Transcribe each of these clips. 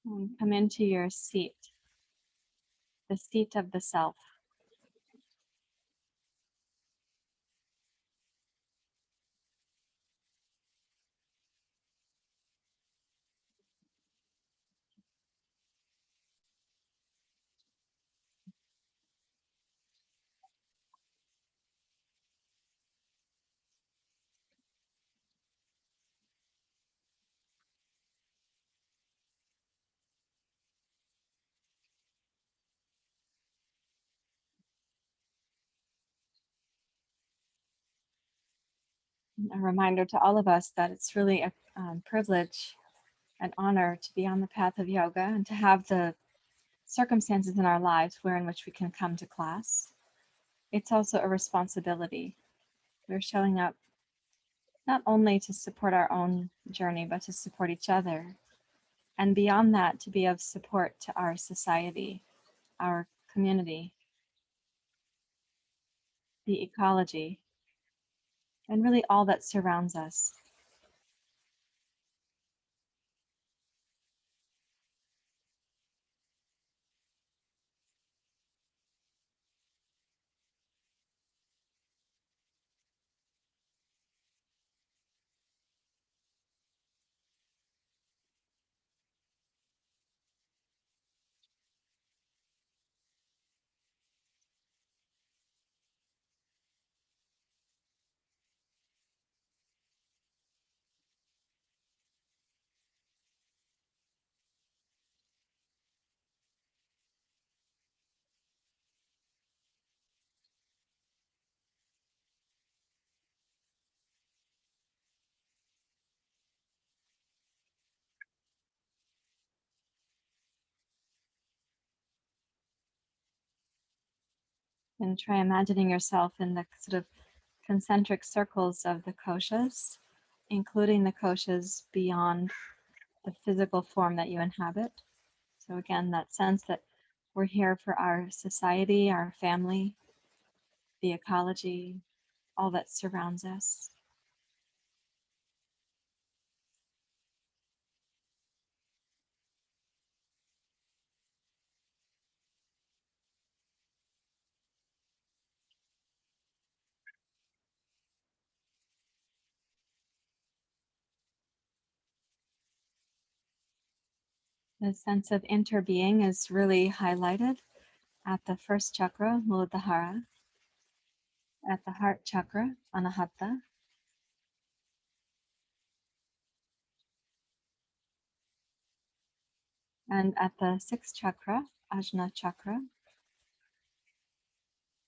And come into your seat, the seat of the self. A reminder to all of us that it's really a privilege and honor to be on the path of yoga and to have the circumstances in our lives where in which we can come to class. It's also a responsibility. We're showing up not only to support our own journey, but to support each other. And beyond that, to be of support to our society, our community, the ecology, and really all that surrounds us. And try imagining yourself in the sort of concentric circles of the koshas, including the koshas beyond the physical form that you inhabit. So again, that sense that we're here for our society, our family, the ecology, all that surrounds us. The sense of interbeing is really highlighted at the first chakra, Muladhara, at the heart chakra, Anahata, and at the sixth chakra, Ajna chakra,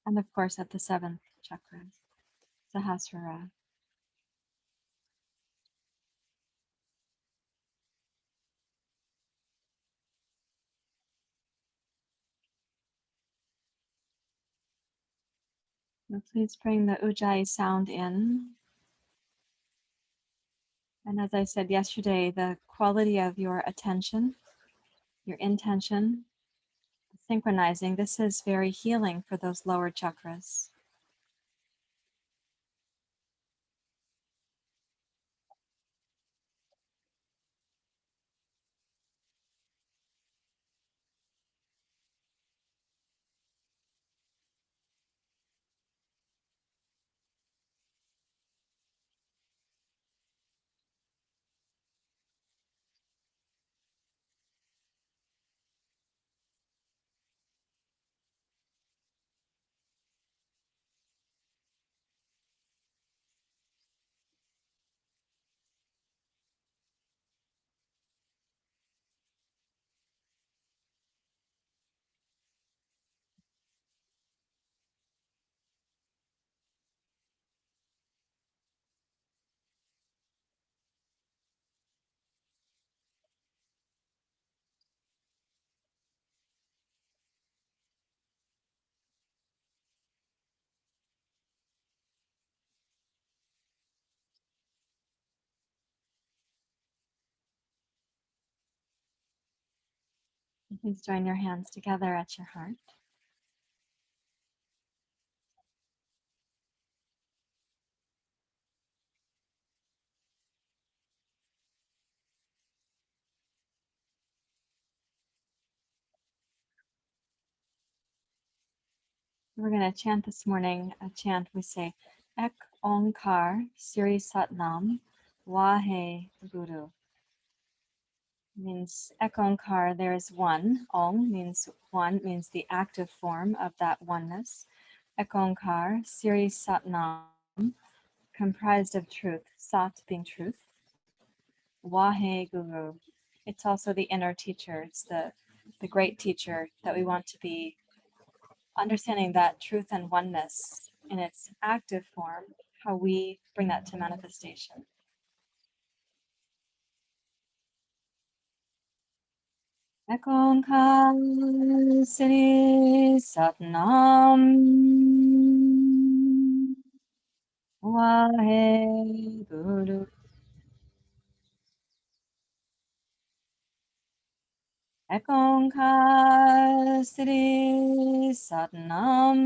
and of course at the seventh chakra, Sahasrara. Now please bring the Ujjayi sound in. And as I said yesterday, the quality of your attention, your intention, synchronizing, this is very healing for those lower chakras. Please join your hands together at your heart. We're going to chant this morning a chant we say, Ek Onkar Sri Satnam Wahe Guru. Means Ek Onkar, there is one. Ong means one, means the active form of that oneness. Ek Onkar Sri Satnam, comprised of truth, Sat being truth. Wahe Guru, it's also the inner teacher. It's the great teacher that we want to be, understanding that truth and oneness in its active form, how we bring that to manifestation. Ek Onkar Sri Satnam Wahe Guru. Ek Onkar Sri Satnam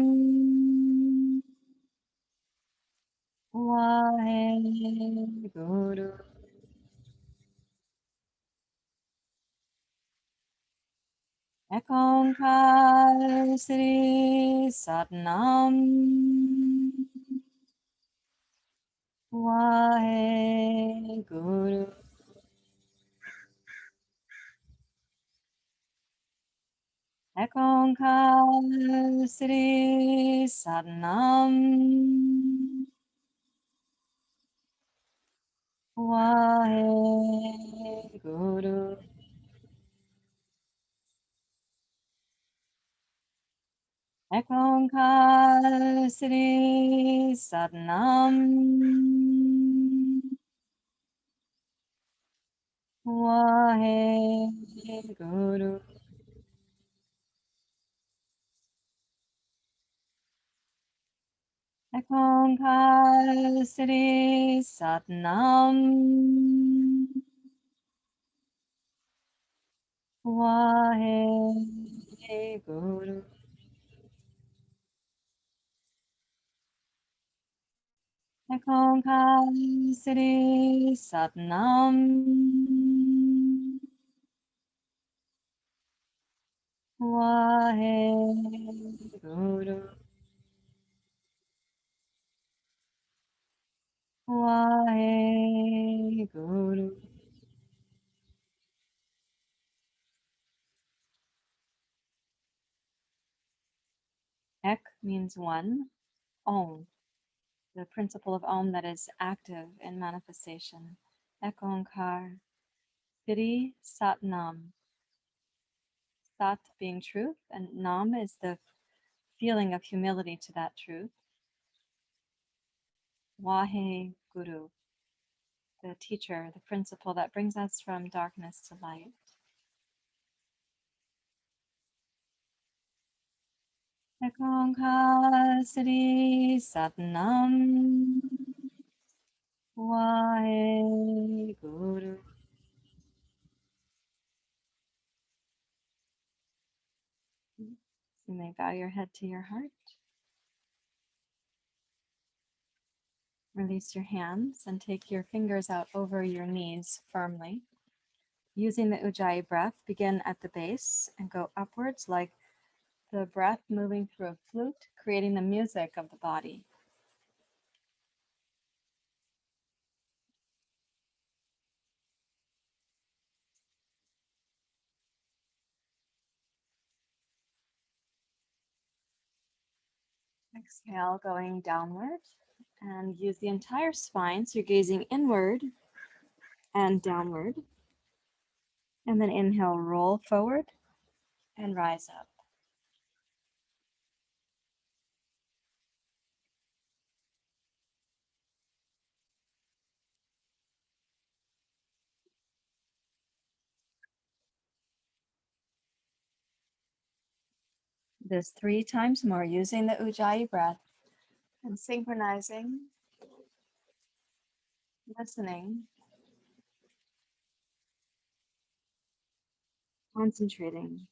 Wahe Guru. Ek Onkar Sri Satnam Wahe Guru. Ek Onkar Sri Satnam Wahe Guru. Ek Onkar Sri Satnam Wahe Guru. Ek Onkar Sri Satnam Wahe Guru. Ek Onkar Sri Satnam Wahe Guru. Wahe Guru. Ek means one. Om, the principle of Om that is active in manifestation. Ek Onkar. Sri Satnam. Sat being truth, and Nam is the feeling of humility to that truth. Wahe Guru, the teacher, the principle that brings us from darkness to light. Ek Onkar Sri Satnam Wahe Guru. You may bow your head to your heart. Release your hands and take your fingers out over your knees firmly. Using the Ujjayi breath, begin at the base and go upwards like the breath moving through a flute, creating the music of the body. Exhale, going downward, and use the entire spine. So you're gazing inward and downward. And then inhale, roll forward and rise up. This 3 times more, using the Ujjayi breath and synchronizing, listening, concentrating.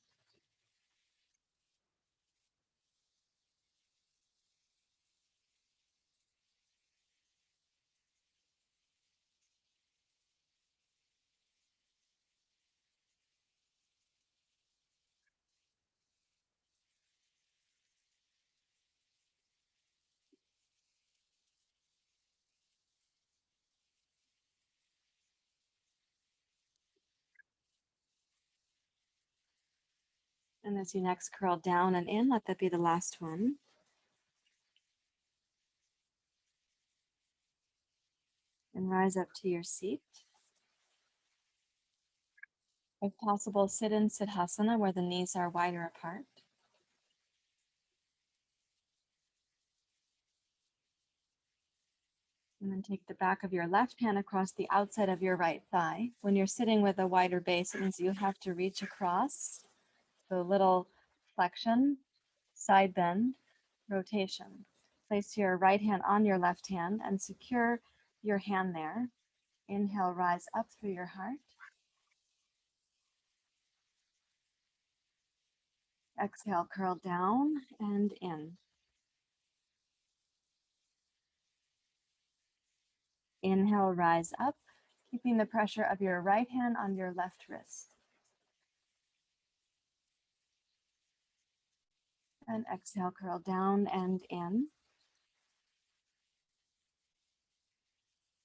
And as you next curl down and in, let that be the last one. And rise up to your seat. If possible, sit in Siddhasana where the knees are wider apart. And then take the back of your left hand across the outside of your right thigh. When you're sitting with a wider base, it means you have to reach across. So little flexion, side bend, rotation. Place your right hand on your left hand and secure your hand there. Inhale, rise up through your heart. Exhale, curl down and in. Inhale, rise up, keeping the pressure of your right hand on your left wrist. And exhale, curl down and in.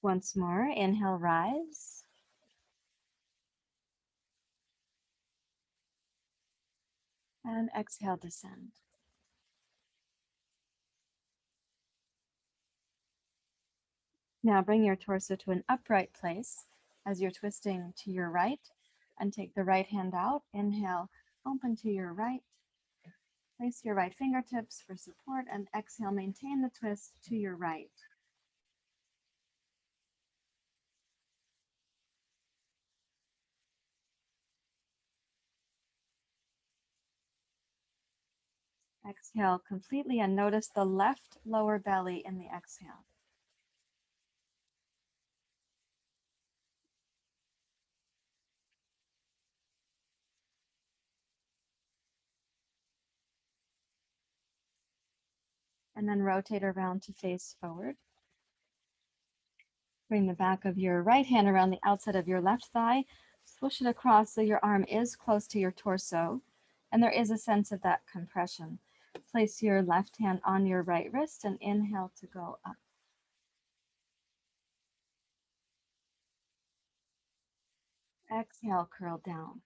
Once more, inhale, rise. And exhale, descend. Now bring your torso to an upright place as you're twisting to your right and take the right hand out. Inhale, open to your right. Place your right fingertips for support and exhale, maintain the twist to your right. Exhale completely and notice the left lower belly in the exhale. And then rotate around to face forward. Bring the back of your right hand around the outside of your left thigh. Swoosh it across so your arm is close to your torso. And there is a sense of that compression. Place your left hand on your right wrist and inhale to go up. Exhale, curl down.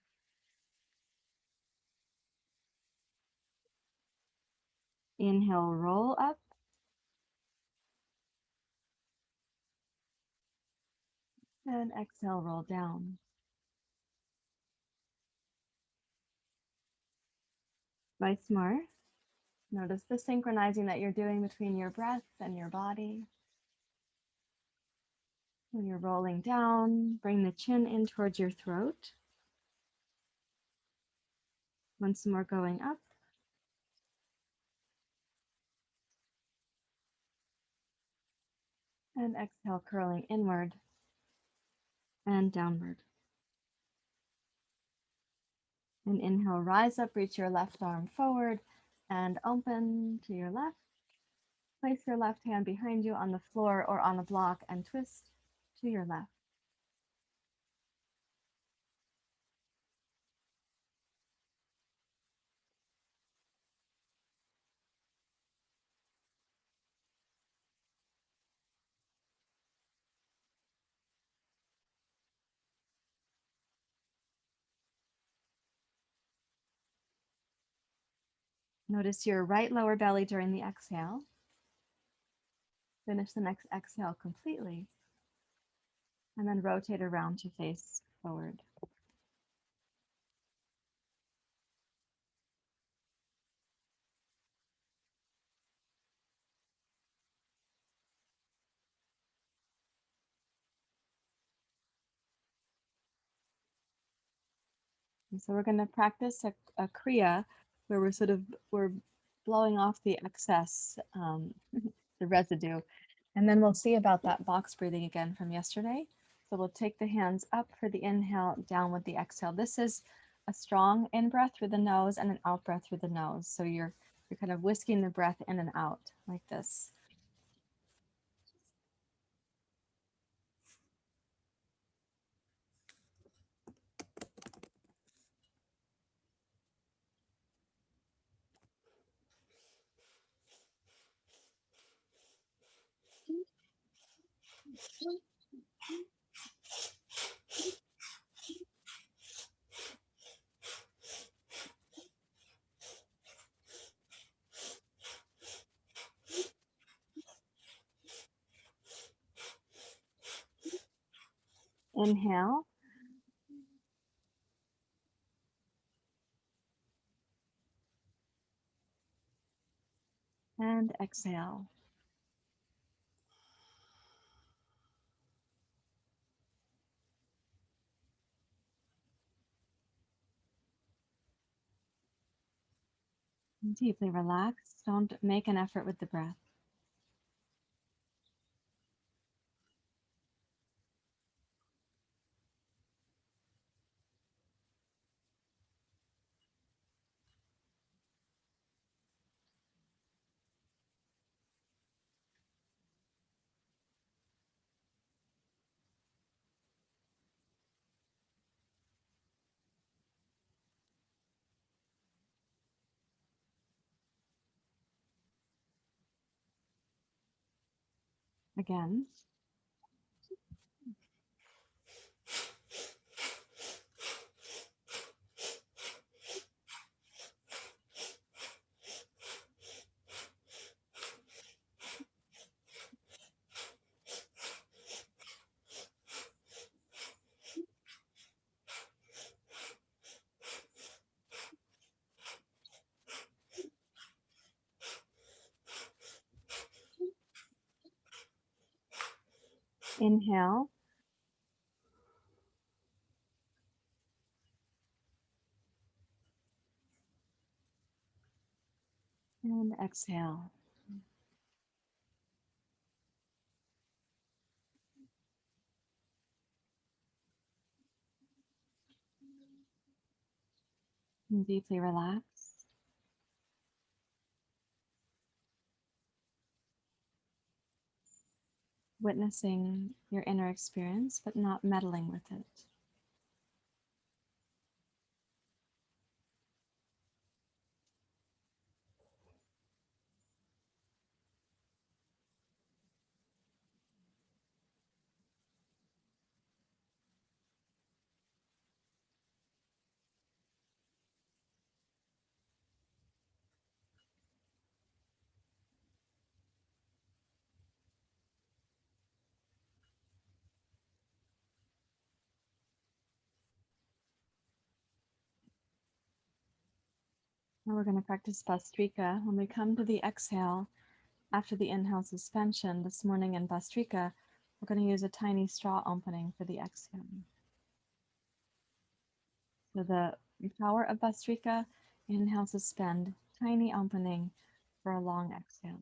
Inhale, roll up. And exhale, roll down. Twice more. Notice the synchronizing that you're doing between your breath and your body. When you're rolling down, bring the chin in towards your throat. Once more, going up. And exhale, curling inward and downward. And inhale, rise up, reach your left arm forward and open to your left. Place your left hand behind you on the floor or on a block and twist to your left. Notice your right lower belly during the exhale. Finish the next exhale completely. And then rotate around to face forward. And so we're going to practice a kriya where we're blowing off the excess, the residue. And then we'll see about that box breathing again from yesterday. So we'll take the hands up for the inhale, down with the exhale. This is a strong in breath through the nose and an out breath through the nose. So you're kind of whisking the breath in and out like this. Inhale. And exhale. Deeply relax. Don't make an effort with the breath. Again. Inhale. And exhale. And deeply relax. Witnessing your inner experience, but not meddling with it. Now we're going to practice Bhastrika. When we come to the exhale, after the inhale suspension, this morning in Bhastrika, we're going to use a tiny straw opening for the exhale. So the power of Bhastrika, inhale, suspend, tiny opening for a long exhale.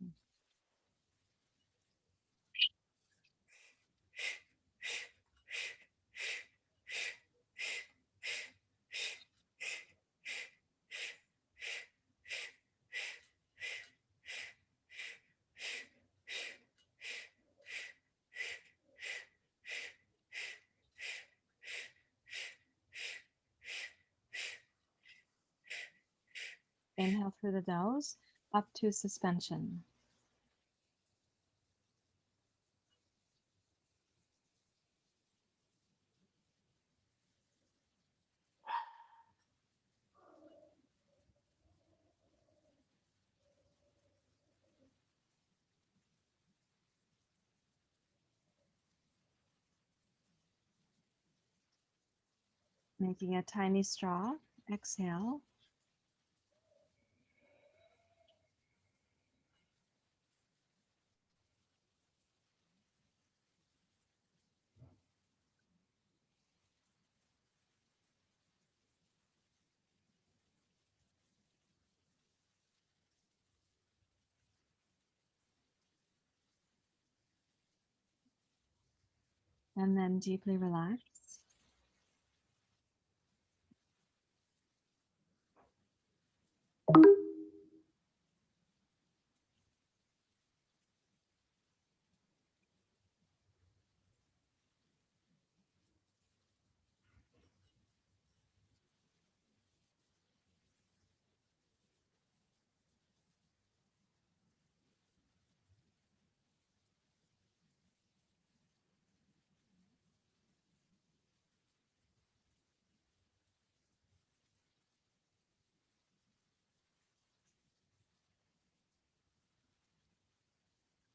Inhale through the nose, up to suspension. Making a tiny straw, exhale. And then deeply relax.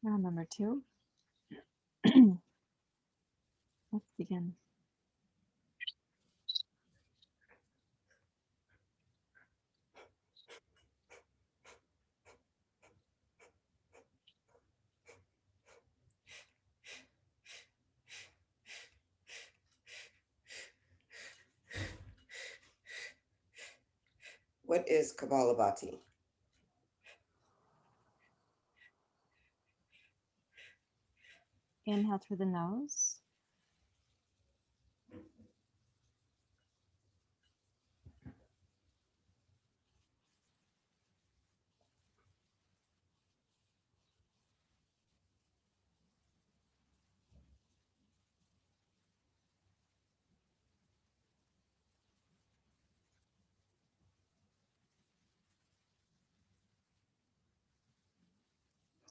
Round number 2. Let's begin. What is Kabbalah? Inhale through the nose.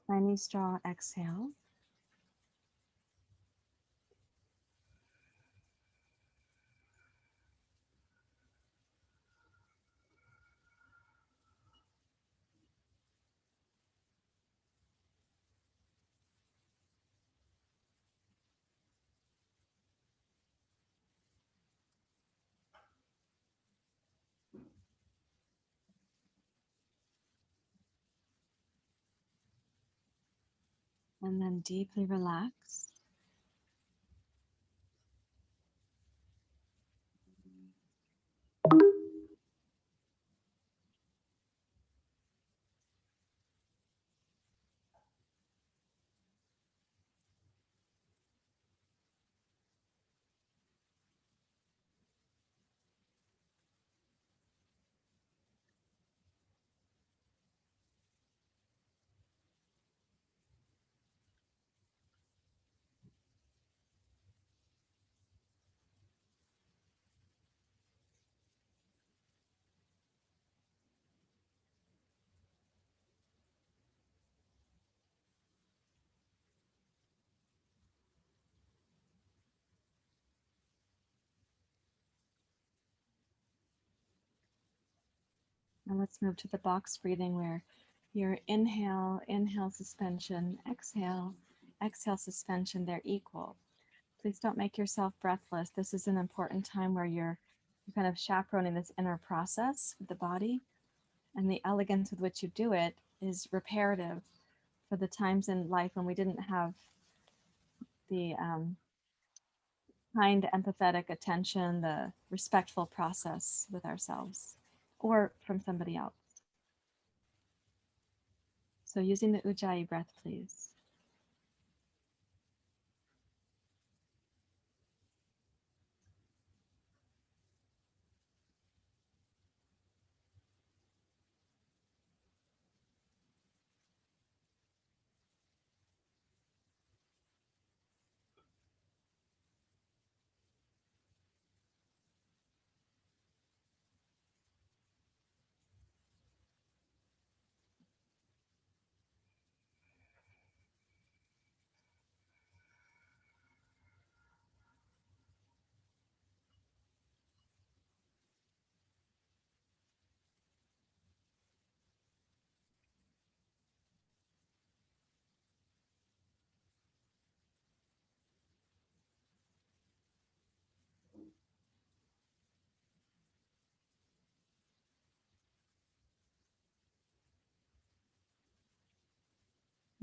Tiny straw exhale. And then deeply relax. Now let's move to the box breathing where your inhale suspension, exhale suspension, they're equal. Please don't make yourself breathless. This is an important time where you're kind of chaperoning this inner process with the body, and the elegance with which you do it is reparative for the times in life when we didn't have the kind, empathetic attention, the respectful process with ourselves or from somebody else. So using the Ujjayi breath, please.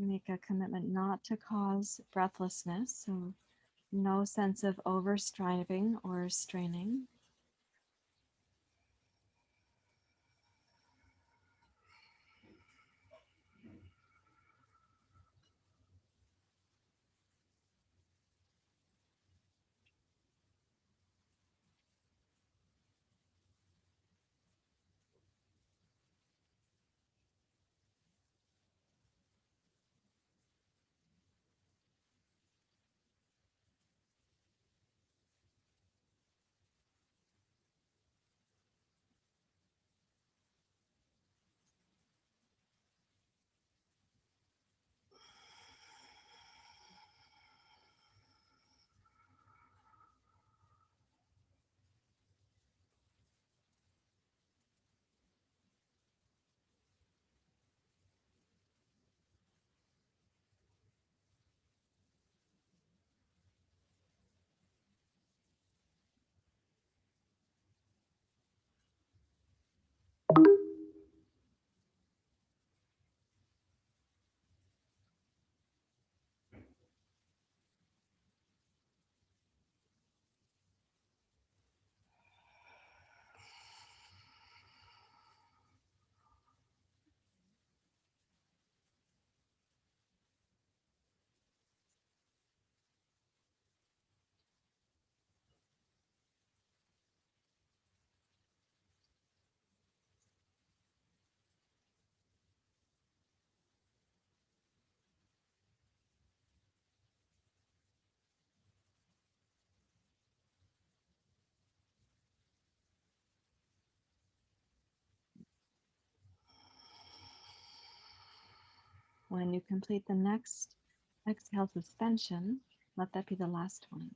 Make a commitment not to cause breathlessness, so no sense of overstriving or straining. When you complete the next exhale suspension, let that be the last one.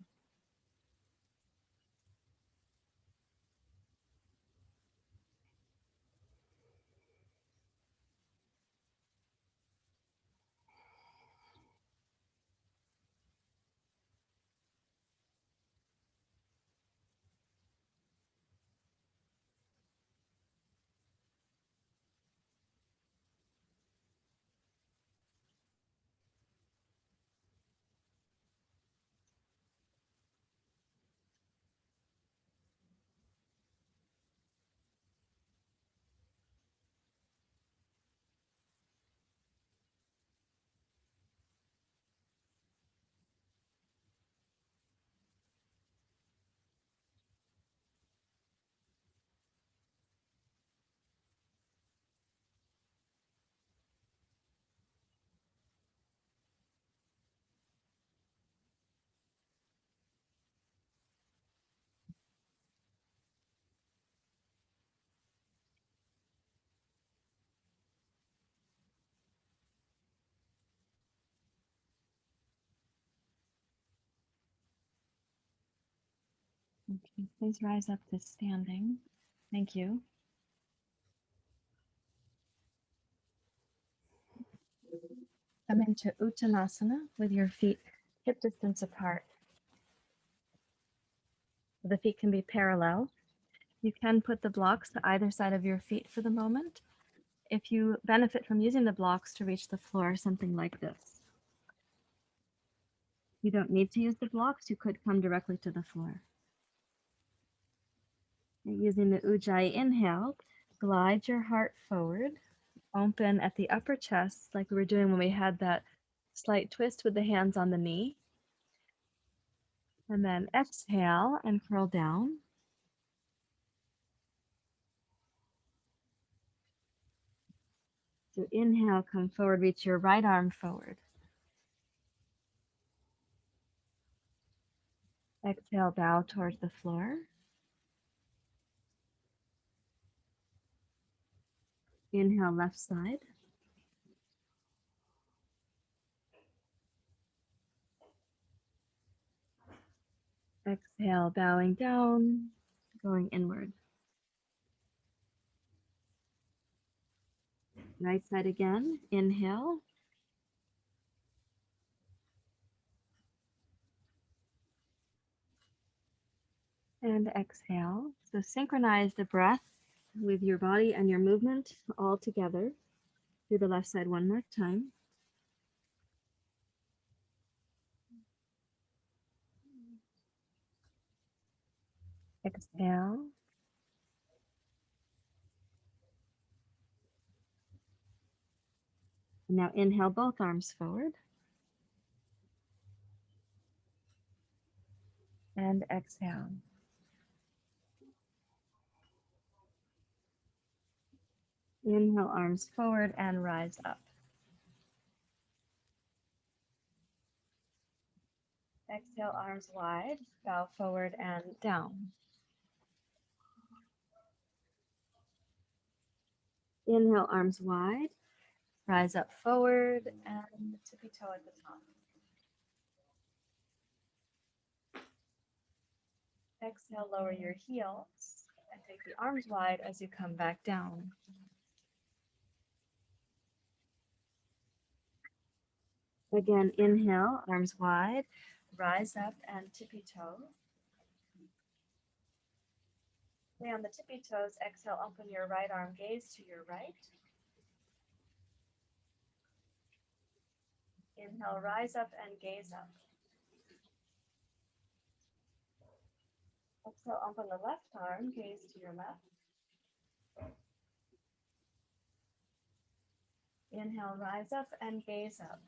Okay, please rise up to standing. Thank you. Come into uttanasana with your feet hip distance apart. The feet can be parallel. You can put the blocks to either side of your feet for the moment. If you benefit from using the blocks to reach the floor, something like this. You don't need to use the blocks. You could come directly to the floor. Using the Ujjayi inhale, glide your heart forward, open at the upper chest like we were doing when we had that slight twist with the hands on the knee. And then exhale and curl down. So inhale, come forward, reach your right arm forward. Exhale, bow towards the floor. Inhale, left side. Exhale, bowing down, going inward. Right side again. Inhale. And exhale. So synchronize the breath with your body and your movement all together. Do the left side one more time. Exhale. And now inhale both arms forward. And exhale. Inhale, arms forward and rise up. Exhale, arms wide, bow forward and down. Inhale, arms wide, rise up forward and tippy toe at the top. Exhale, lower your heels and take the arms wide as you come back down. Again, inhale, arms wide, rise up and tippy toe. Stay on the tippy toes. Exhale, open your right arm, gaze to your right. Inhale, rise up and gaze up. Exhale, open the left arm, gaze to your left. Inhale, rise up and gaze up.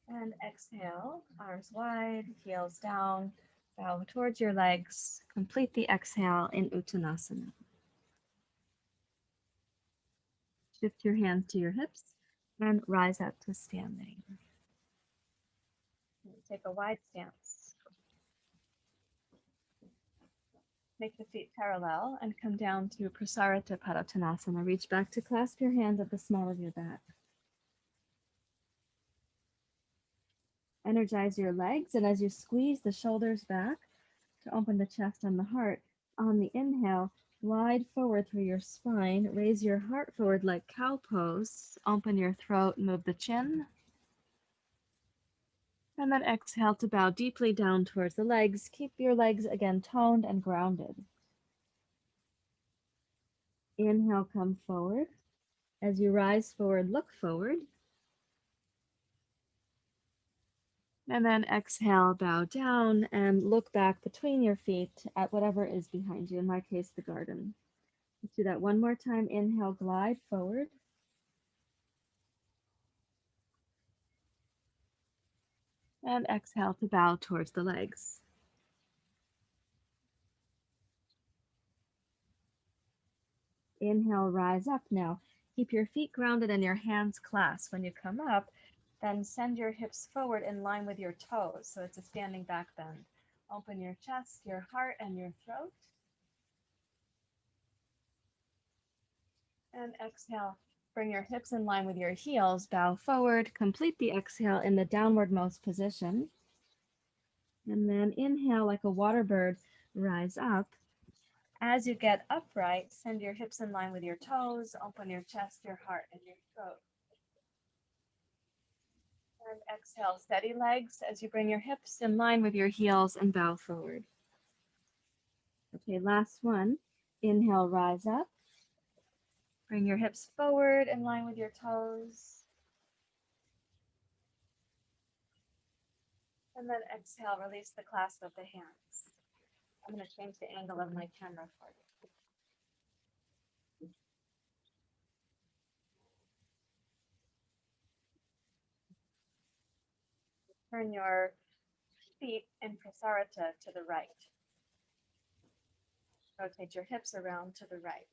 And exhale, arms wide, heels down, bow towards your legs. Complete the exhale in uttanasana. Shift your hands to your hips and rise up to standing. Take a wide stance. Make the feet parallel and come down to prasarita padottanasana. Reach back to clasp your hands at the small of your back. Energize your legs, and as you squeeze the shoulders back to open the chest and the heart, on the inhale, glide forward through your spine. Raise your heart forward like cow pose. Open your throat, move the chin. And then exhale to bow deeply down towards the legs. Keep your legs again toned and grounded. Inhale, come forward. As you rise forward, look forward. And then exhale, bow down and look back between your feet at whatever is behind you, in my case, the garden. Let's do that one more time. Inhale, glide forward. And exhale to bow towards the legs. Inhale, rise up now. Keep your feet grounded and your hands clasped. When you come up, then send your hips forward in line with your toes. So it's a standing back bend. Open your chest, your heart, and your throat. And exhale. Bring your hips in line with your heels. Bow forward. Complete the exhale in the downwardmost position. And then inhale like a water bird, rise up. As you get upright, send your hips in line with your toes. Open your chest, your heart, and your throat. And exhale, steady legs as you bring your hips in line with your heels and bow forward. Okay, last one. Inhale, rise up. Bring your hips forward in line with your toes. And then exhale, release the clasp of the hands. I'm going to change the angle of my camera for you. Turn your feet in prasarita to the right. Rotate your hips around to the right.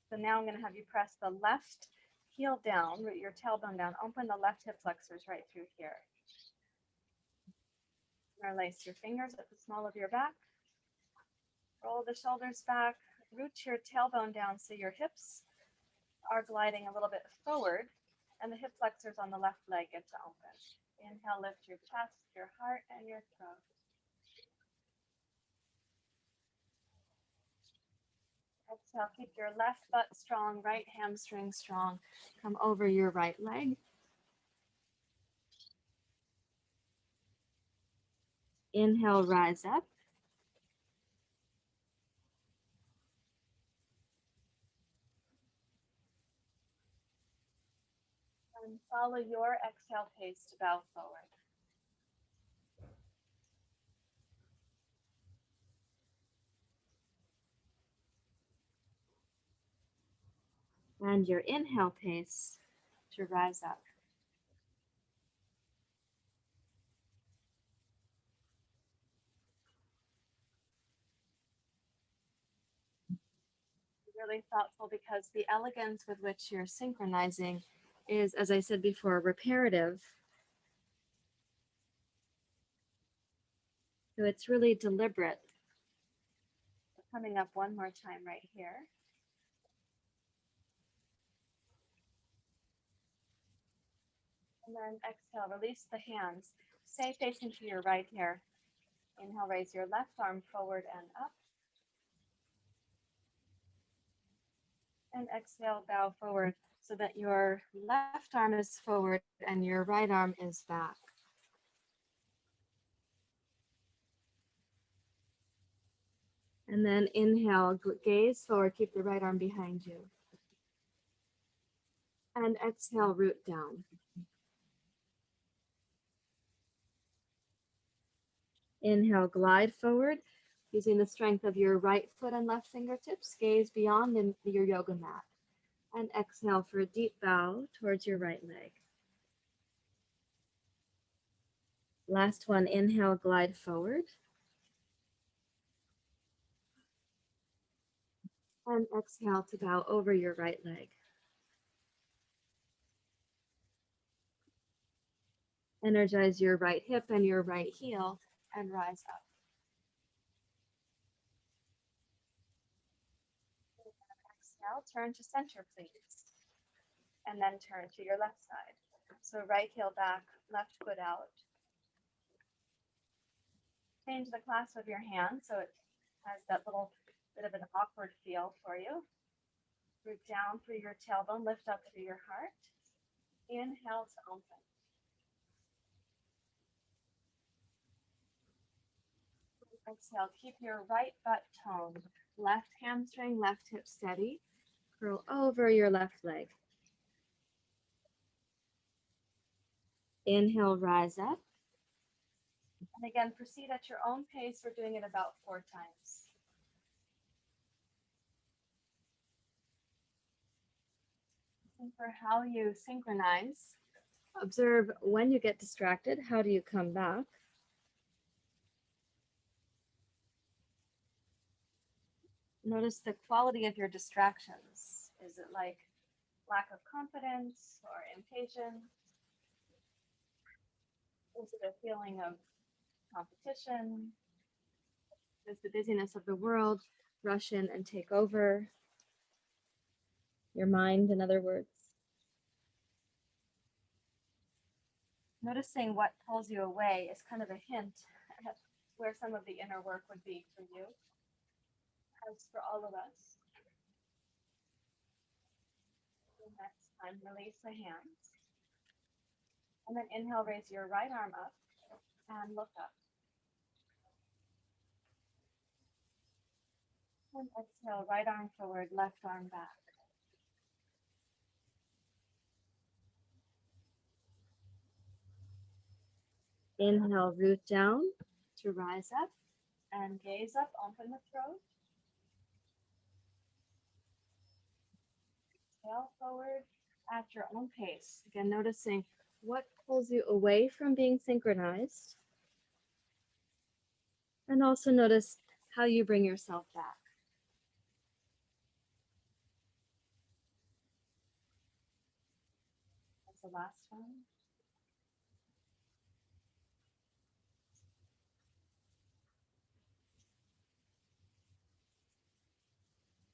So now I'm going to have you press the left heel down, root your tailbone down, open the left hip flexors right through here. Interlace your fingers at the small of your back. Roll the shoulders back, root your tailbone down so your hips are gliding a little bit forward and the hip flexors on the left leg get to open. Inhale, lift your chest, your heart, and your throat. Exhale, keep your left butt strong, right hamstring strong. Come over your right leg. Inhale, rise up. And follow your exhale pace to bow forward. And your inhale pace to rise up. Really thoughtful because the elegance with which you're synchronizing is, as I said before, reparative. So it's really deliberate. Coming up one more time right here. And then exhale, release the hands. Stay facing to your right here. Inhale, raise your left arm forward and up. And exhale, bow forward so that your left arm is forward and your right arm is back. And then inhale, gaze forward, keep the right arm behind you. And exhale, root down. Inhale, glide forward, using the strength of your right foot and left fingertips. Gaze beyond your yoga mat. And exhale for a deep bow towards your right leg. Last one, inhale, glide forward. And exhale to bow over your right leg. Energize your right hip and your right heel and rise up. Exhale, turn to center, please. And then turn to your left side. So right heel back, left foot out. Change the clasp of your hand so it has that little bit of an awkward feel for you. Root down through your tailbone, lift up through your heart. Inhale to open. Exhale, keep your right butt toned. Left hamstring, left hip steady. Curl over your left leg. Inhale, rise up. And again, proceed at your own pace. We're doing it about 4 times. And for how you synchronize, observe when you get distracted, how do you come back? Notice the quality of your distractions. Is it like lack of confidence or impatience? Is it a feeling of competition? Does the busyness of the world rush in and take over your mind, in other words? Noticing what pulls you away is kind of a hint at where some of the inner work would be for you, as for all of us. The next time, release the hands. And then inhale, raise your right arm up and look up. And exhale, right arm forward, left arm back. Inhale, root down to rise up and gaze up, open the throat. Exhale forward at your own pace. Again, noticing what pulls you away from being synchronized. And also notice how you bring yourself back. That's the last one.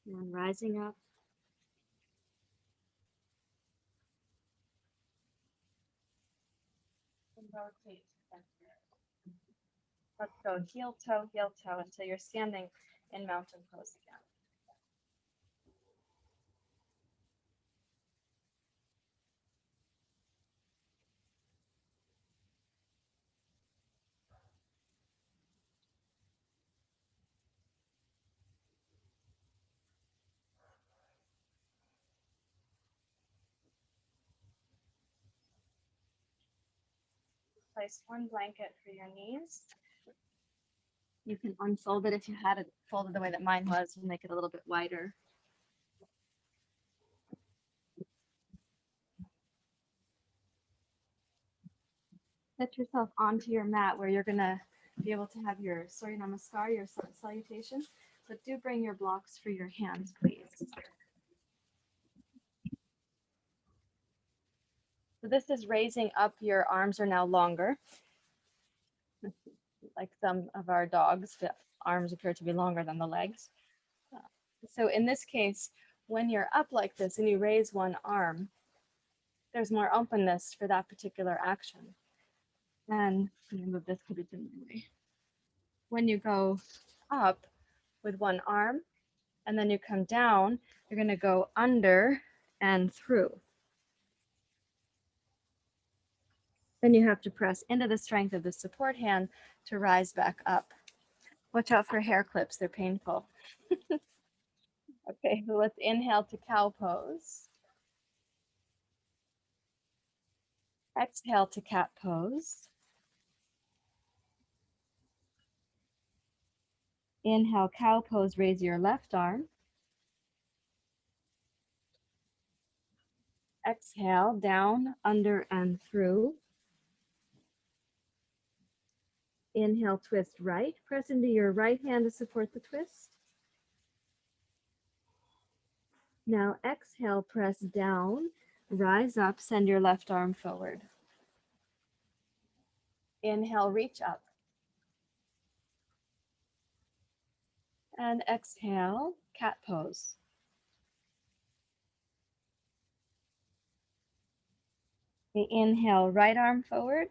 And rising up. And rotate. Let's go heel toe until you're standing in mountain pose again. Place one blanket for your knees. You can unfold it if you had it folded the way that mine was and make it a little bit wider. Set yourself onto your mat where you're going to be able to have your surya namaskar, your salutation. But do bring your blocks for your hands, please. So this is raising up. Your arms are now longer. Like some of our dogs, the arms appear to be longer than the legs. So in this case, when you're up like this and you raise one arm, there's more openness for that particular action. And let me move this because it's in my way. When you go up with one arm and then you come down, you're going to go under and through. Then you have to press into the strength of the support hand to rise back up. Watch out for hair clips, they're painful. Okay, so let's inhale to cow pose. Exhale to cat pose. Inhale, cow pose, raise your left arm. Exhale, down, under, and through. Inhale, twist right. Press into your right hand to support the twist. Now exhale, press down, rise up, send your left arm forward. Inhale, reach up. And exhale, cat pose. Okay, inhale, right arm forward.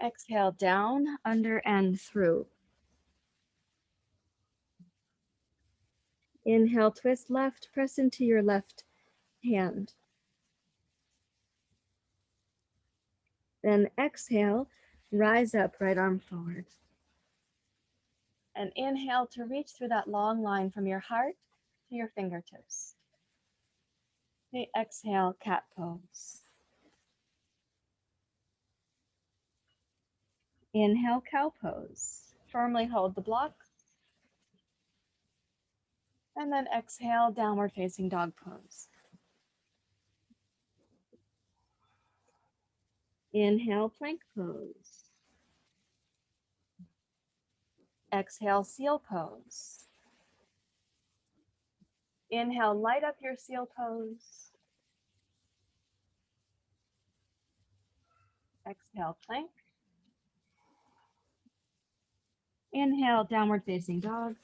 Exhale, down, under, and through. Inhale, twist left, press into your left hand. Then exhale, rise up, right arm forward. And inhale to reach through that long line from your heart to your fingertips. Okay, exhale, cat pose. Inhale, cow pose. Firmly hold the block. And then exhale, downward facing dog pose. Inhale, plank pose. Exhale, seal pose. Inhale, light up your seal pose. Exhale, plank. Inhale, downward facing dog.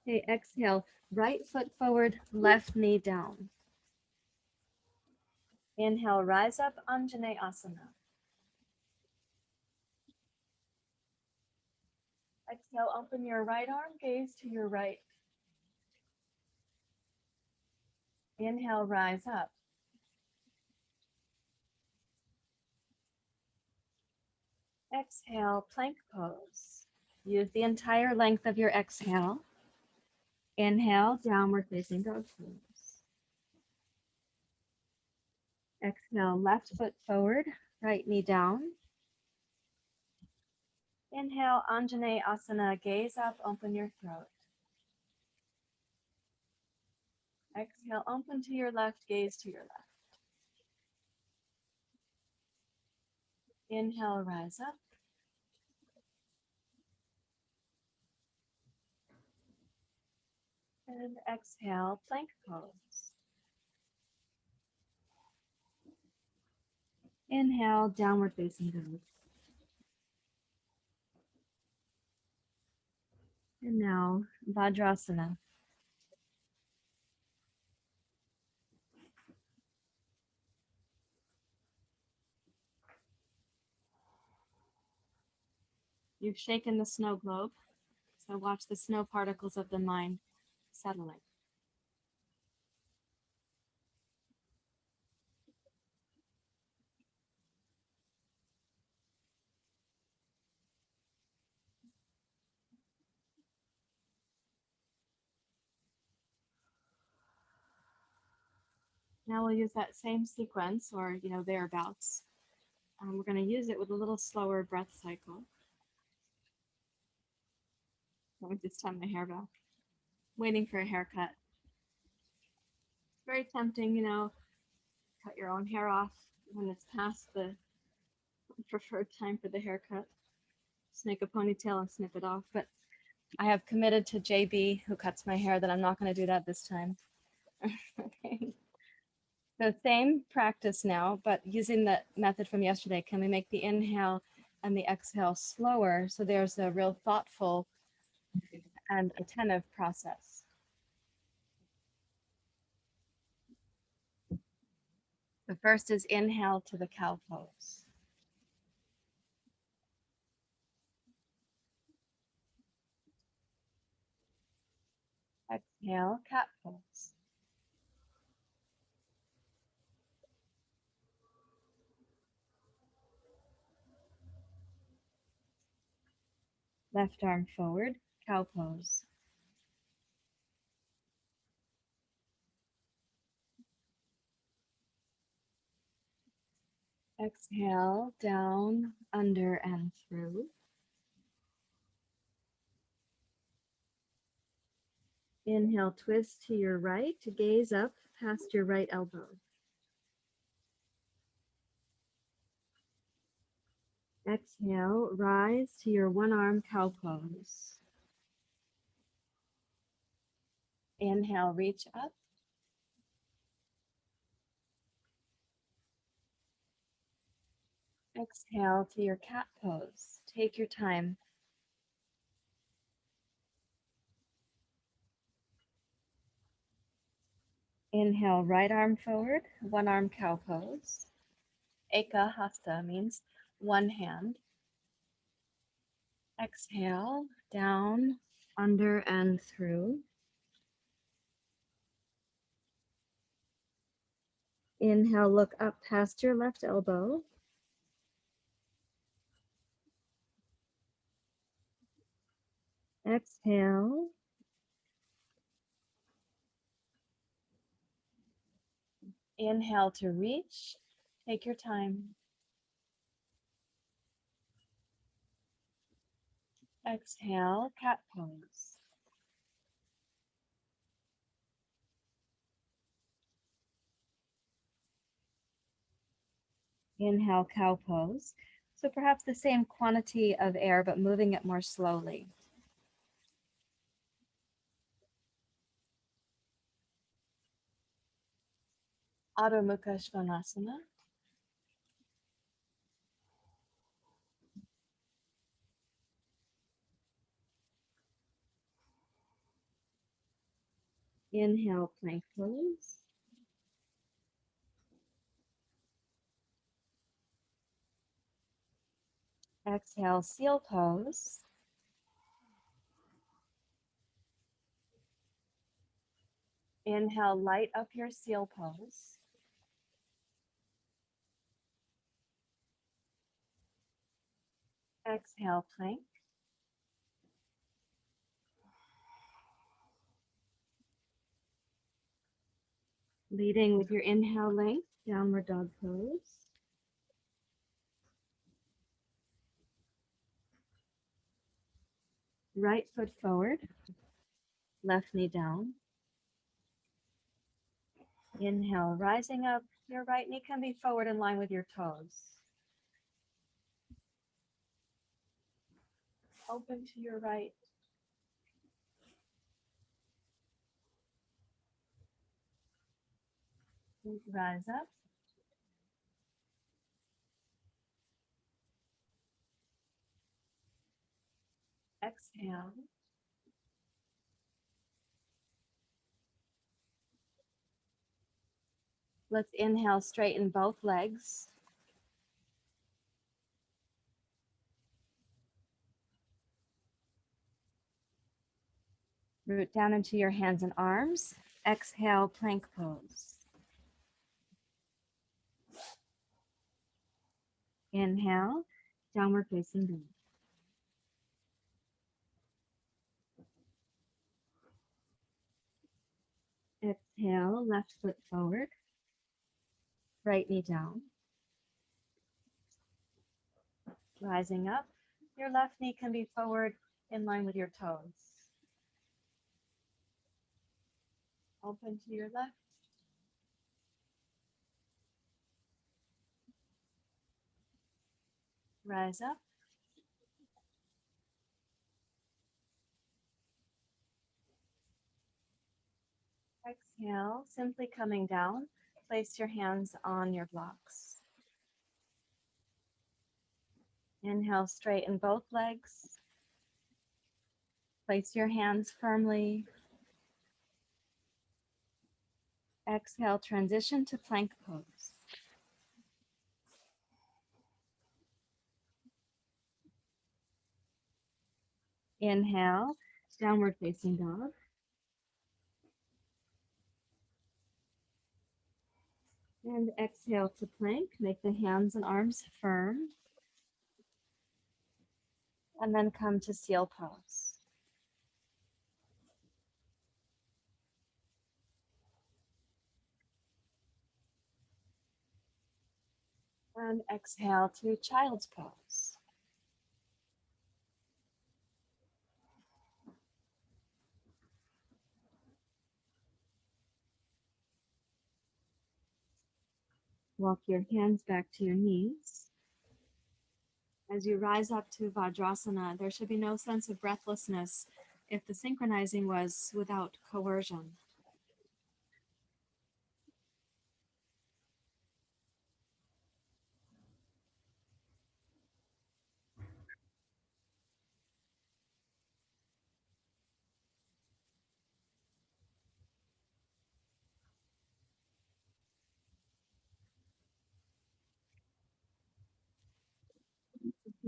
Okay, exhale, right foot forward, left knee down. Inhale, rise up, anjaneyasana. Exhale, open your right arm, gaze to your right. Inhale, rise up. Exhale, plank pose. Use the entire length of your exhale. Inhale, downward facing dog pose. Exhale, left foot forward, right knee down. Inhale, anjaneyasana, gaze up, open your throat. Exhale, open to your left, gaze to your left. Inhale, rise up. And exhale, plank pose. Inhale, downward facing dog. And now, Vajrasana. You've shaken the snow globe, so watch the snow particles of the mind settling. Now we'll use that same sequence, or thereabouts. We're going to use it with a little slower breath cycle. Let me just tie my hair back. Waiting for a haircut. Very tempting, cut your own hair off when it's past the preferred time for the haircut. Just make a ponytail and snip it off. But I have committed to JB, who cuts my hair, that I'm not going to do that this time. Okay. So same practice now, but using the method from yesterday, can we make the inhale and the exhale slower so there's a real thoughtful and attentive process? The first is inhale to the cow pose. Exhale, cat pose. Left arm forward, cow pose. Exhale, down, under, and through. Inhale, twist to your right, gaze up past your right elbow. Exhale, rise to your one arm cow pose. Inhale, reach up. Exhale to your cat pose. Take your time. Inhale, right arm forward, one arm cow pose. Eka hasta means one hand. Exhale, down, under, and through. Inhale, look up past your left elbow. Exhale. Inhale to reach. Take your time. Exhale, cat pose. Inhale, cow pose. So perhaps the same quantity of air, but moving it more slowly. Adho Mukha Svanasana. Inhale, plank pose. Exhale, seal pose. Inhale, light up your seal pose. Exhale, plank. Leading with your inhale length, downward dog pose. Right foot forward, left knee down. Inhale, rising up. Your right knee can be forward in line with your toes. Open to your right. Rise up. Exhale. Let's inhale, straighten both legs. Root down into your hands and arms. Exhale, plank pose. Inhale, downward facing dog. Exhale, left foot forward, right knee down. Rising up, your left knee can be forward in line with your toes. Open to your left. Rise up. Exhale, simply coming down. Place your hands on your blocks. Inhale, straighten both legs. Place your hands firmly. Exhale, transition to plank pose. Inhale, downward facing dog. And exhale to plank. Make the hands and arms firm. And then come to seal pose. And exhale to child's pose. Walk your hands back to your knees. As you rise up to Vajrasana, there should be no sense of breathlessness if the synchronizing was without coercion.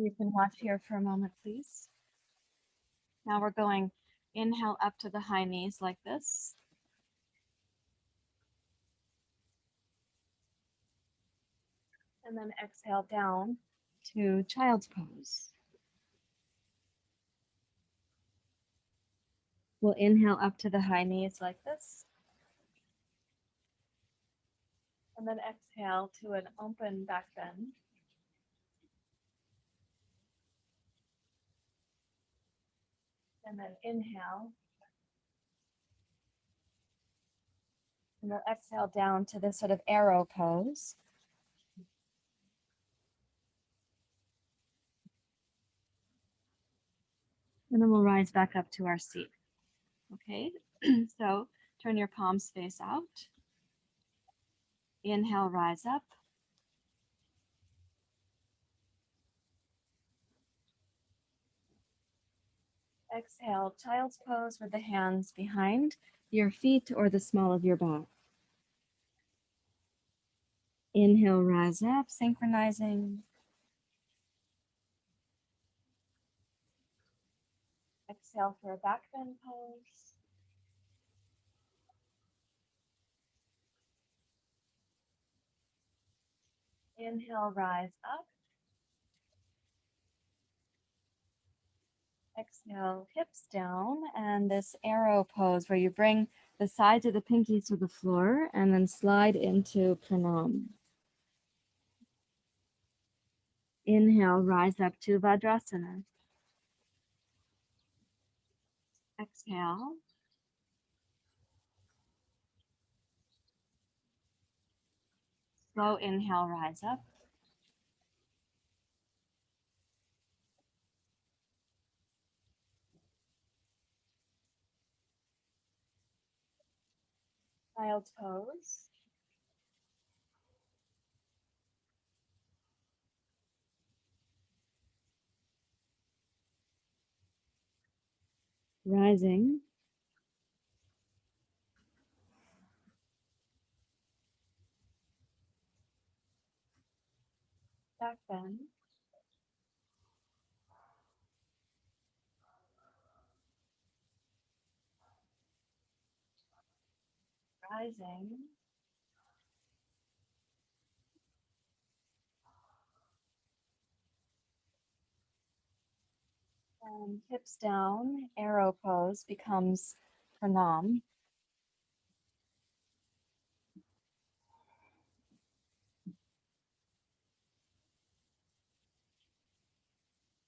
You can watch here for a moment, please. Now we're going inhale up to the high knees like this. And then exhale down to child's pose. We'll inhale up to the high knees like this. And then exhale to an open back bend. And then inhale. And we'll exhale down to this sort of arrow pose. And then we'll rise back up to our seat. Okay, so turn your palms face out. Inhale, rise up. Exhale, child's pose with the hands behind your feet or the small of your back. Inhale, rise up, synchronizing. Exhale for a back bend pose. Inhale, rise up. Exhale, hips down, and this arrow pose where you bring the sides of the pinkies to the floor and then slide into pranam. Inhale, rise up to Vajrasana. Exhale. Slow inhale, rise up. Child's pose. Rising. Back bend. Rising. And hips down, arrow pose becomes pranam.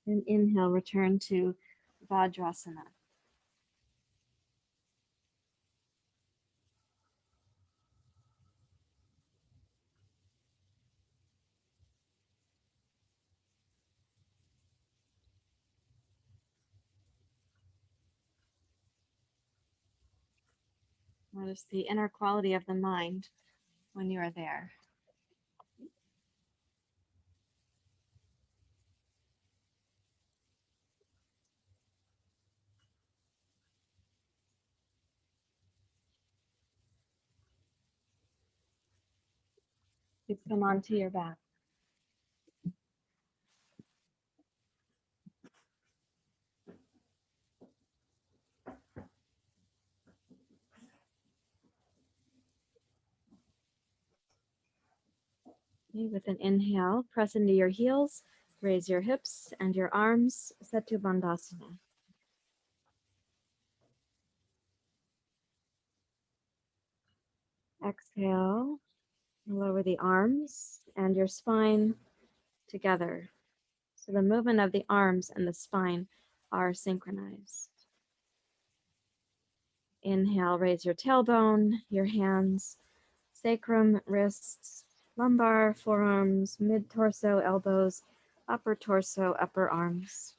And inhale, return to Vajrasana. Notice the inner quality of the mind when you are there. Please come onto your back. Okay, with an inhale, press into your heels, raise your hips and your arms, Setu Bandhasana. Exhale, lower the arms and your spine together. So the movement of the arms and the spine are synchronized. Inhale, raise your tailbone, your hands, sacrum, wrists, lumbar, forearms, mid-torso, elbows, upper torso, upper arms.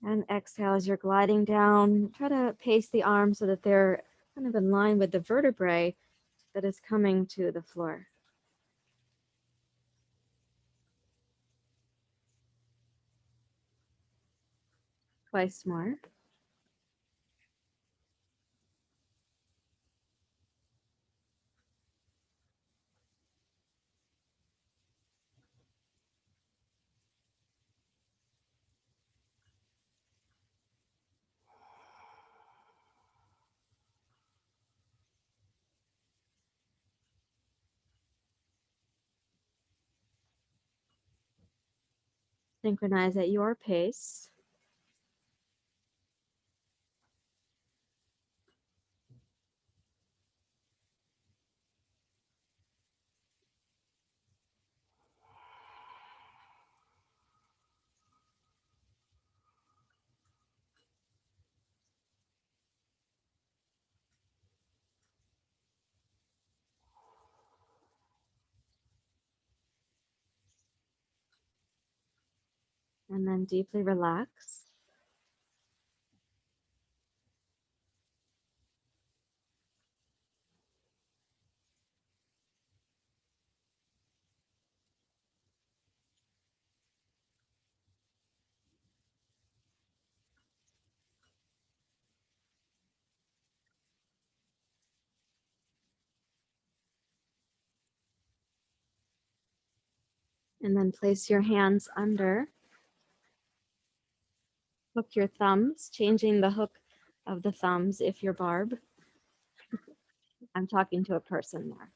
And exhale as you're gliding down. Try to pace the arms so that they're kind of in line with the vertebrae that is coming to the floor. Twice more. Synchronize at your pace. And then deeply relax. And then place your hands under. Hook your thumbs, changing the hook of the thumbs if you're Barb. I'm talking to a person there.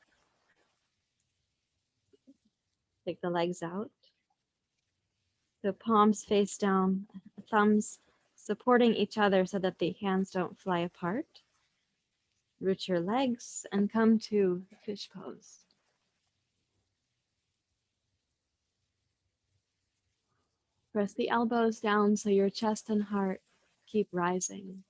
Take the legs out. So palms face down, thumbs supporting each other so that the hands don't fly apart. Root your legs and come to fish pose. Press the elbows down so your chest and heart keep rising.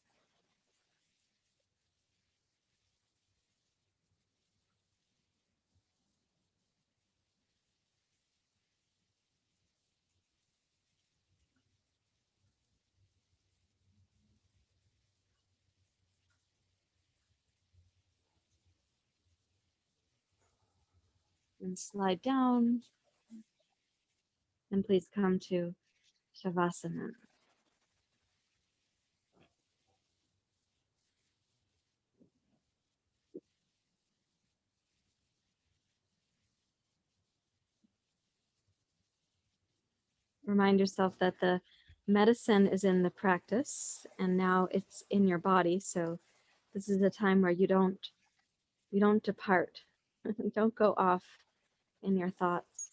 And slide down. And please come to Shavasana. Remind yourself that the medicine is in the practice and now it's in your body. So this is a time where you don't depart. Don't go off in your thoughts.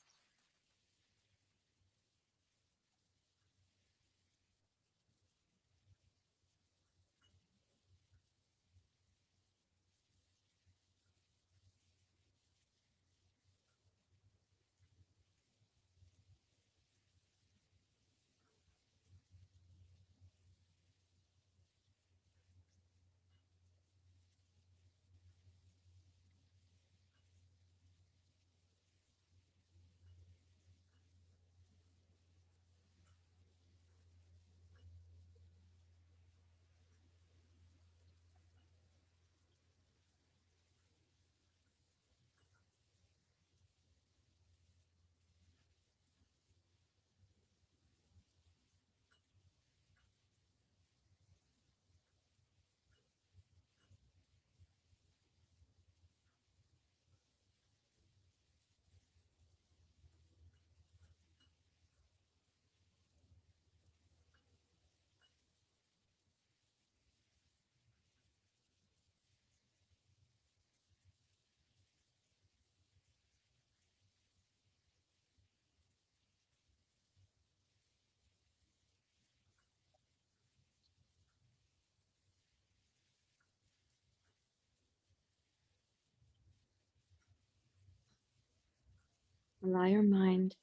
Allow your mind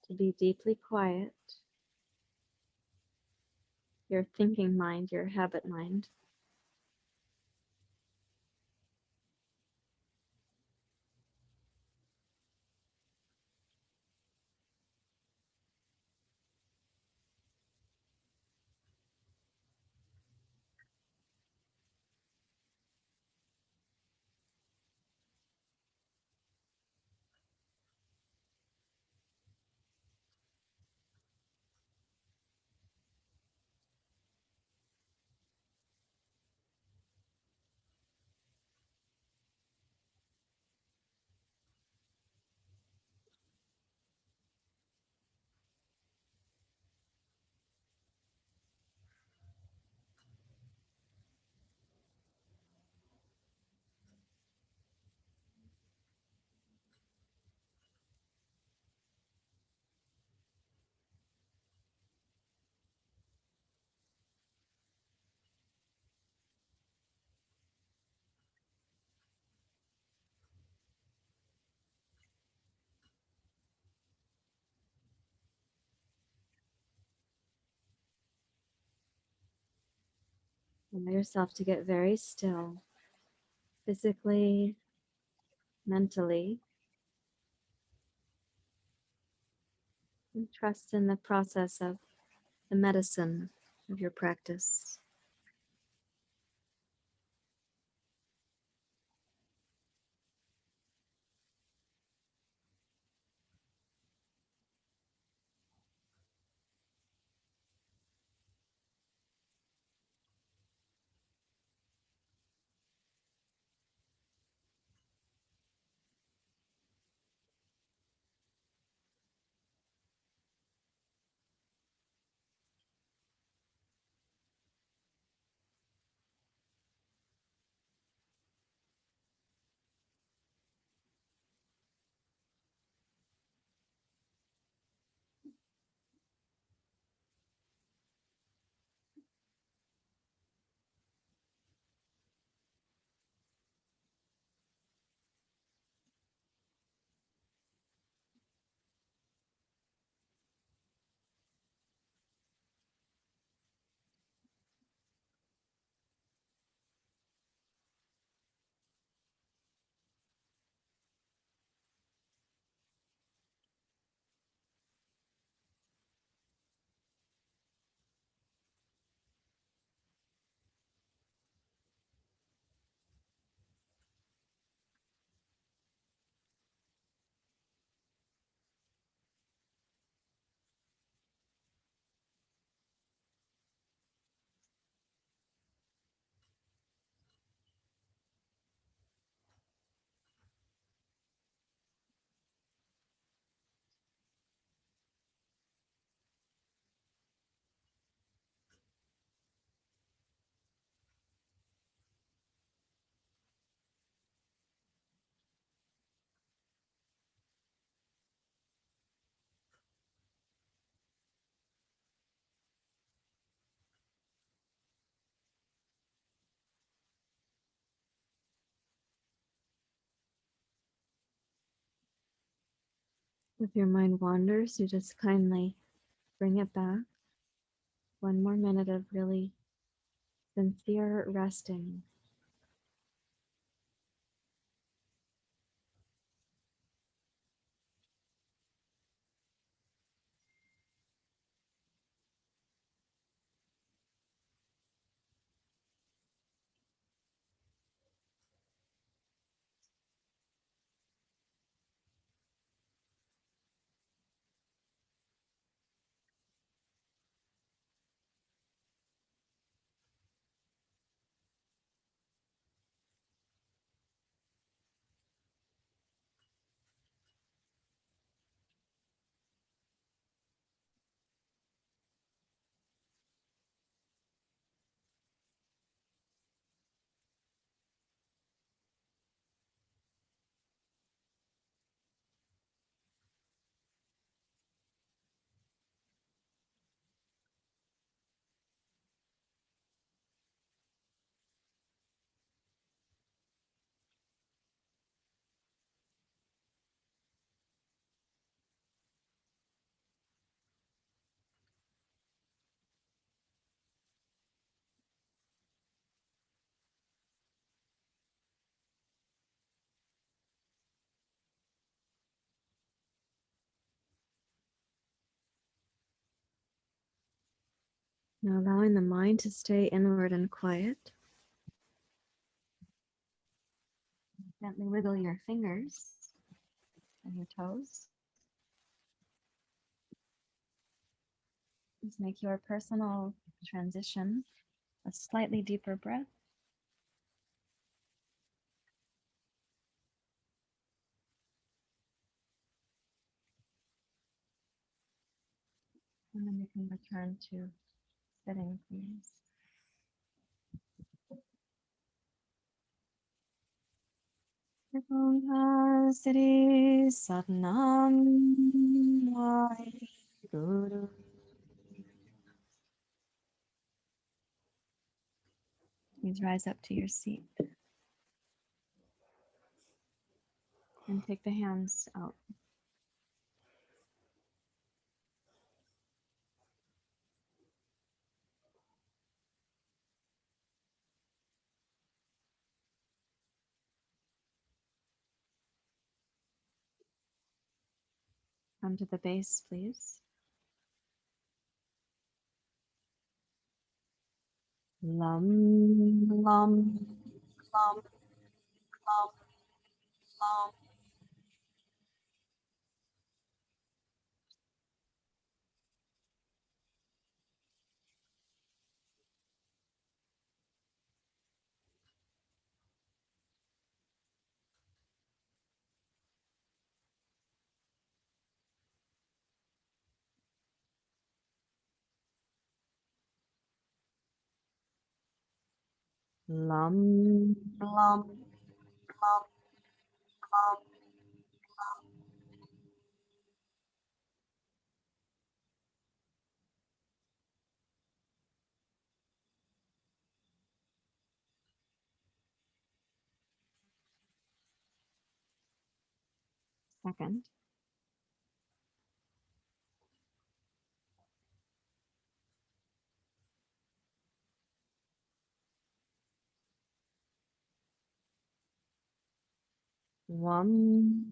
to be deeply quiet, your thinking mind, your habit mind. Allow yourself to get very still, physically, mentally, and trust in the process of the medicine of your practice. If your mind wanders, you just kindly bring it back. One more minute of really sincere resting. Now allowing the mind to stay inward and quiet. Gently wiggle your fingers and your toes. Just make your personal transition a slightly deeper breath. And then you can return to sitting, please. Siddhi Satnam Guru. Please rise up to your seat and take the hands out. Come to the base, please. Lum, lum, lum, lum, lum. Lum, lum, lum, lum. Second. One,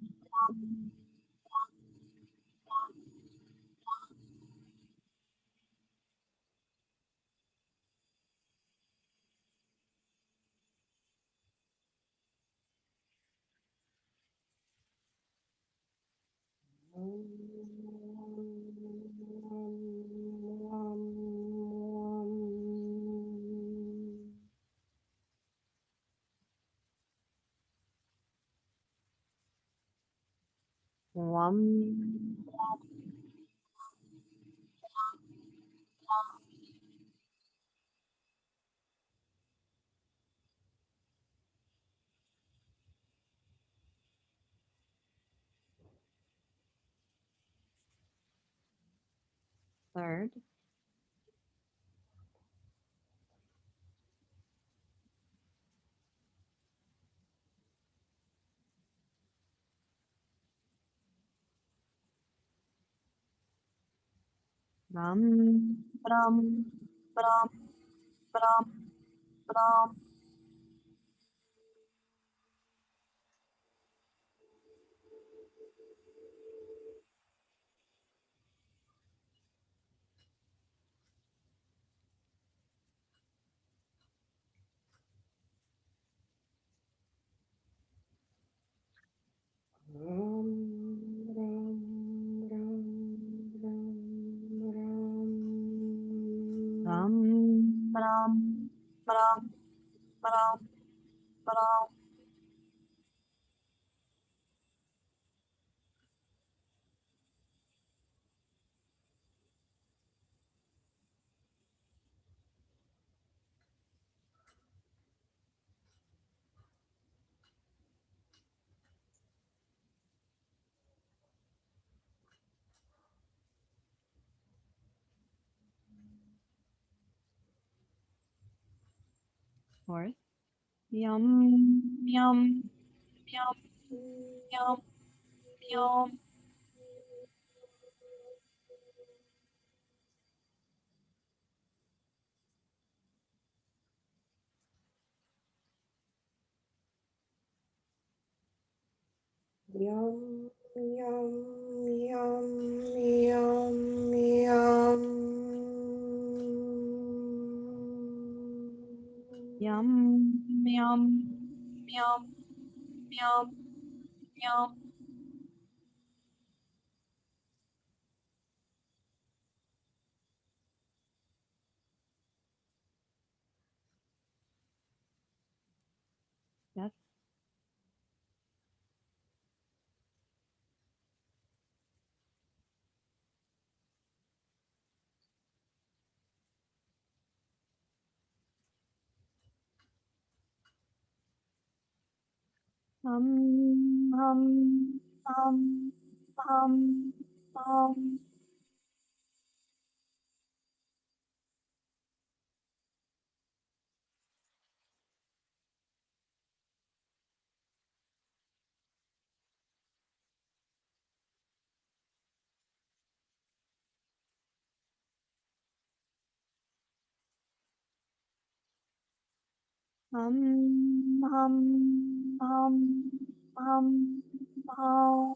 one. Third. Ram, ram, ram, ram, ram. Ram, ram, ram, ram, ram. Fourth. Yum, yum, yum, yum, yum. Yum, yum, yum, yum, yum. Yum, yum, yum, yum, yum. Yes. Hum, hum, hum, hum. Hum, hum, hum, hum, hum.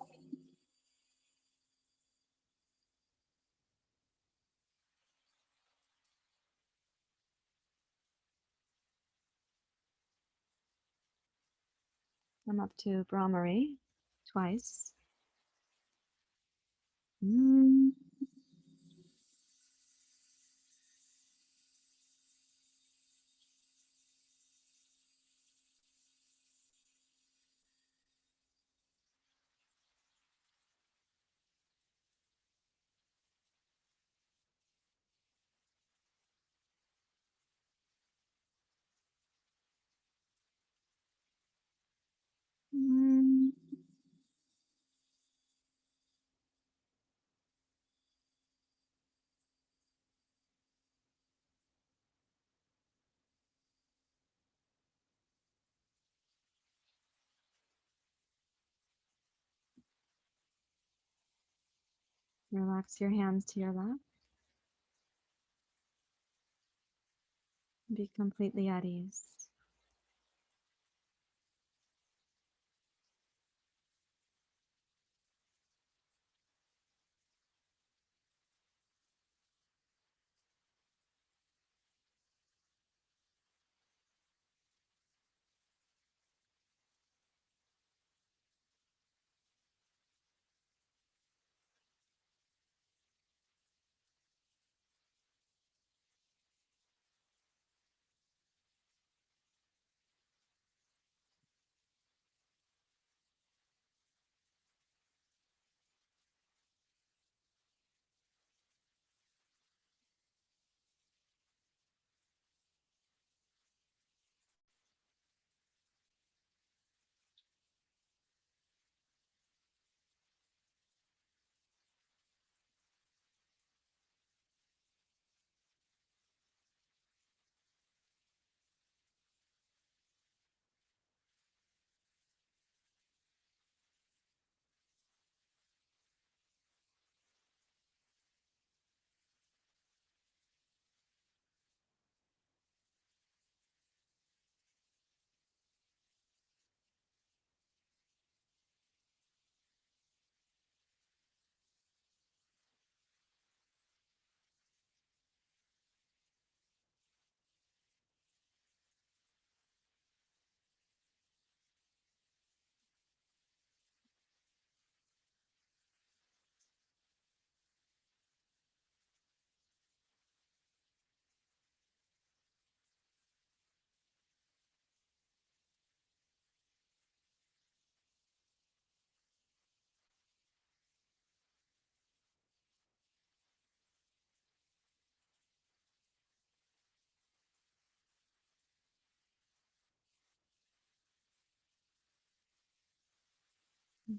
Come up to Brahmari twice. Mm. Mm. Relax your hands to your lap. Be completely at ease.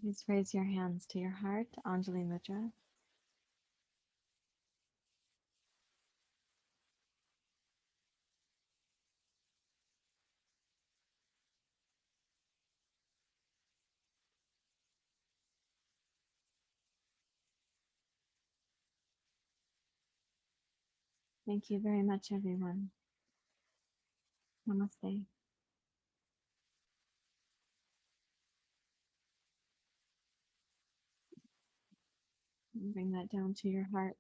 Please raise your hands to your heart, Anjali Mudra. Thank you very much, everyone. Namaste. Bring that down to your heart.